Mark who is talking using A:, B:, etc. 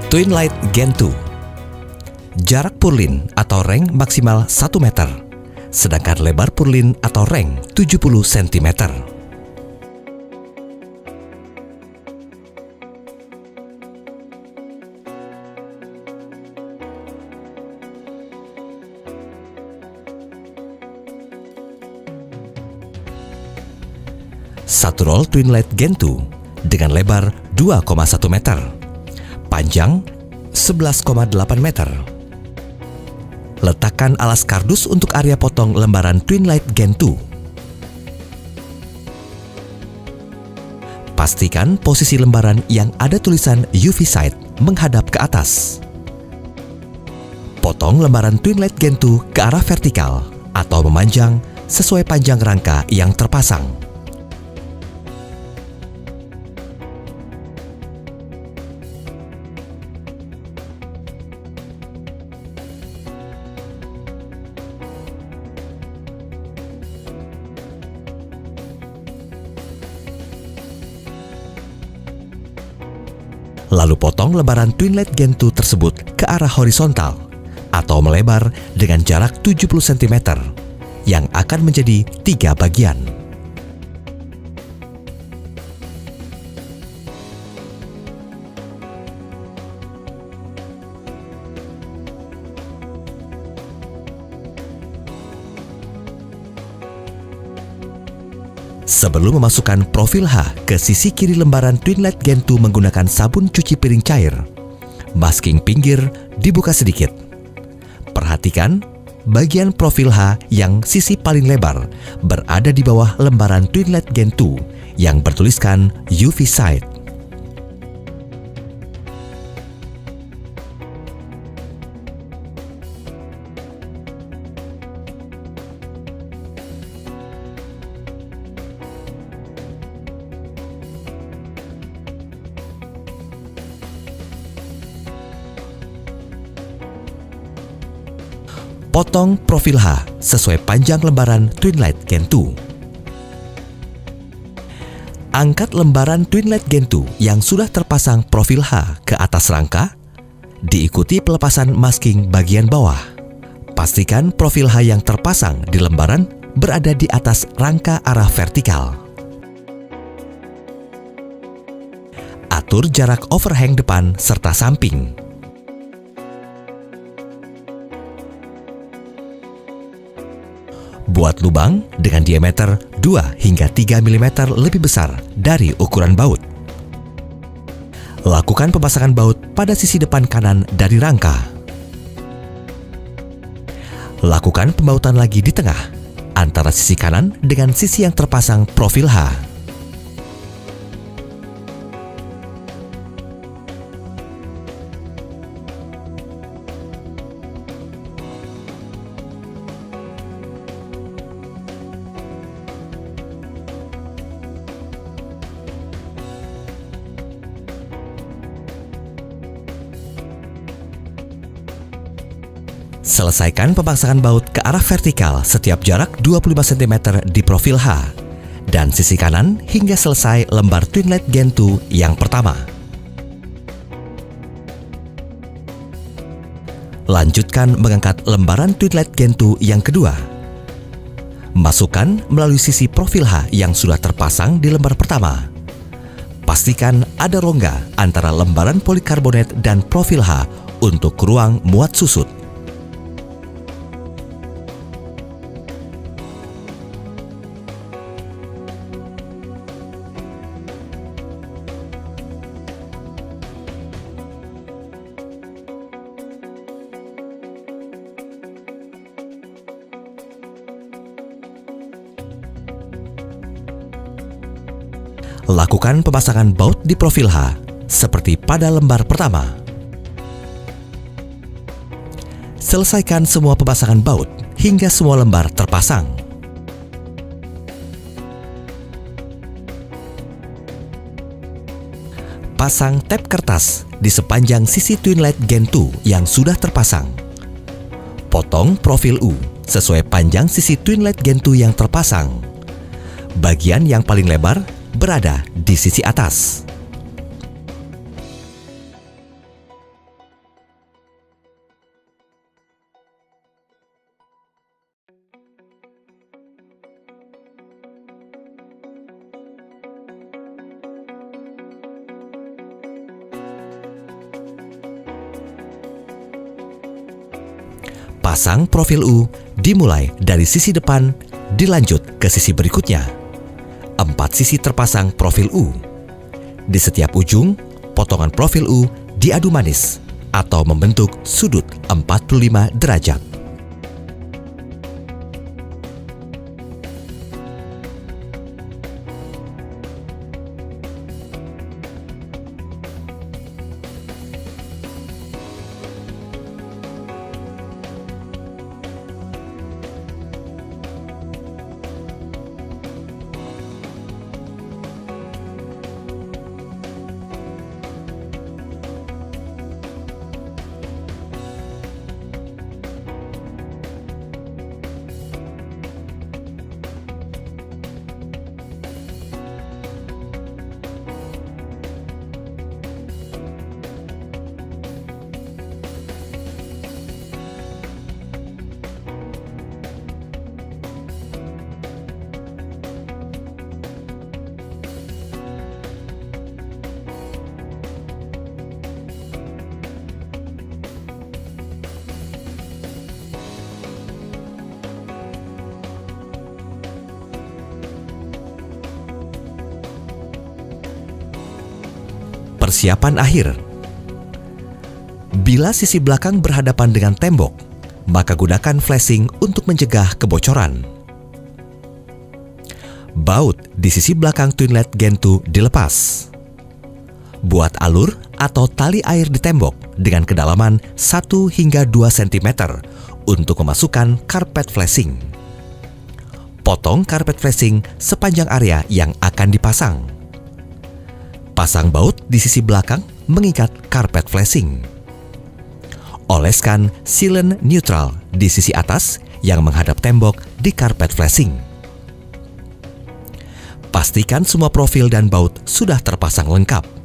A: Twin Light Gen 2. Jarak purlin atau reng maksimal 1 meter, sedangkan lebar purlin atau reng 70 cm. Satu roll Twin Light Gen 2 dengan lebar 2,1 meter, panjang 11,8 meter. Letakkan alas kardus untuk area potong lembaran Twin Light Gen 2. Pastikan posisi lembaran yang ada tulisan UV Sight menghadap ke atas. Potong lembaran Twin Light Gen 2 ke arah vertikal atau memanjang sesuai panjang rangka yang terpasang. Lalu potong lembaran Twin Light Gen 2 tersebut ke arah horizontal atau melebar dengan jarak 70 cm yang akan menjadi 3 bagian. Sebelum memasukkan profil H ke sisi kiri lembaran Twin Light Gen 2 menggunakan sabun cuci piring cair, masking pinggir dibuka sedikit. Perhatikan bagian profil H yang sisi paling lebar berada di bawah lembaran Twin Light Gen 2 yang bertuliskan UV Sight. Potong profil H sesuai panjang lembaran Twin Light Gen 2. Angkat lembaran Twin Light Gen 2 yang sudah terpasang profil H ke atas rangka, diikuti pelepasan masking bagian bawah. Pastikan profil H yang terpasang di lembaran berada di atas rangka arah vertikal. Atur jarak overhang depan serta samping. Buat lubang dengan diameter 2 hingga 3 mm lebih besar dari ukuran baut. Lakukan pemasangan baut pada sisi depan kanan dari rangka. Lakukan pembautan lagi di tengah antara sisi kanan dengan sisi yang terpasang profil H. Selesaikan pemasangan baut ke arah vertikal setiap jarak 25 cm di profil H dan sisi kanan hingga selesai lembar Twin Light Gen 2 yang pertama. Lanjutkan mengangkat lembaran Twin Light Gen 2 yang kedua. Masukkan melalui sisi profil H yang sudah terpasang di lembar pertama. Pastikan ada rongga antara lembaran polikarbonat dan profil H untuk ruang muat susut. Lakukan pemasangan baut di profil H seperti pada lembar pertama. Selesaikan semua pemasangan baut hingga semua lembar terpasang. Pasang tap kertas di sepanjang sisi Twin Light Gen 2 yang sudah terpasang. Potong profil U sesuai panjang sisi Twin Light Gen 2 yang terpasang. Bagian yang paling lebar berada di sisi atas. Pasang profil U dimulai dari sisi depan, dilanjut ke sisi berikutnya. 4 sisi terpasang profil U. Di setiap ujung, potongan profil U diadu manis atau membentuk sudut 45 derajat. Persiapan akhir. Bila sisi belakang berhadapan dengan tembok, maka gunakan flashing untuk mencegah kebocoran. Baut di sisi belakang Twinlet Gen 2 dilepas. Buat alur atau tali air di tembok dengan kedalaman 1 hingga 2 cm untuk memasukkan karpet flashing. Potong karpet flashing sepanjang area yang akan dipasang. Pasang baut di sisi belakang mengikat karpet flashing. Oleskan sealant neutral di sisi atas yang menghadap tembok di karpet flashing. Pastikan semua profil dan baut sudah terpasang lengkap.